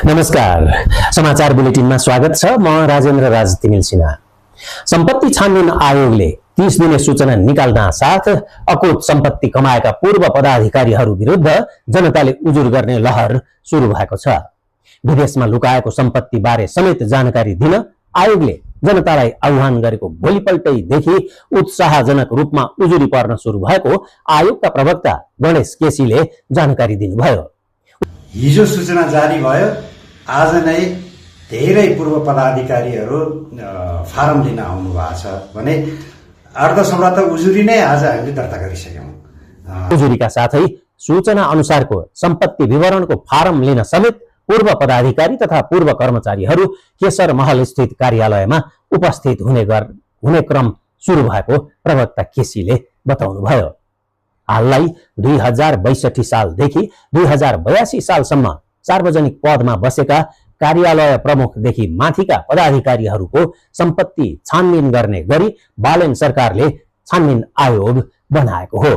नमस्कार। समाचार बुलेटिनमा स्वागत छ। म राजेन्द्र राज तिमिल सिन्हा। सम्पत्ति छानबिन आयोगले 30 दिने सूचना निकाल्दा साथ अकुत सम्पत्ति कमाएका पूर्व पदाधिकारीहरू विरुद्ध जनताले उजुर गर्ने लहर सुरु भएको छ। विदेशमा लुकाएको सम्पत्ति बारे समेत जानकारी दिन आयोगले जनतालाई आह्वान गरेको भोलिपल्टैदेखि उत्साहजनक रूपमा उजुरी पर्न सुरु भएको आयोगका प्रवक्ता गणेश केसीले जानकारी दिनुभयो। हिजो सूचना जारी भयो। आज नै धेरै पूर्व पदाधिकारीहरू फारम लिन आउनु भएको छ भने 8-10 वटा त उजुरी नै आज हामीले दर्ता गरिसक्यौं। उजुरीका साथै सूचना अनुसारको सम्पत्ति विवरणको फारम लिन समेत पूर्व पदाधिकारी तथा पूर्व कर्मचारीहरू केशर महल स्थित कार्यालयमा उपस्थित हुने क्रम सुरु भएको प्रवक्ता केसीले बताउनुभयो। हाललाई 2062 सालदेखि 2082 सालसम्म सार्वजनिक पदमा बसेका कार्यालय प्रमुखदेखि माथिका पदाधिकारीहरूको सम्पत्ति छानबिन गर्ने गरी बालेन सरकारले छानबिन आयोग बनाएको हो।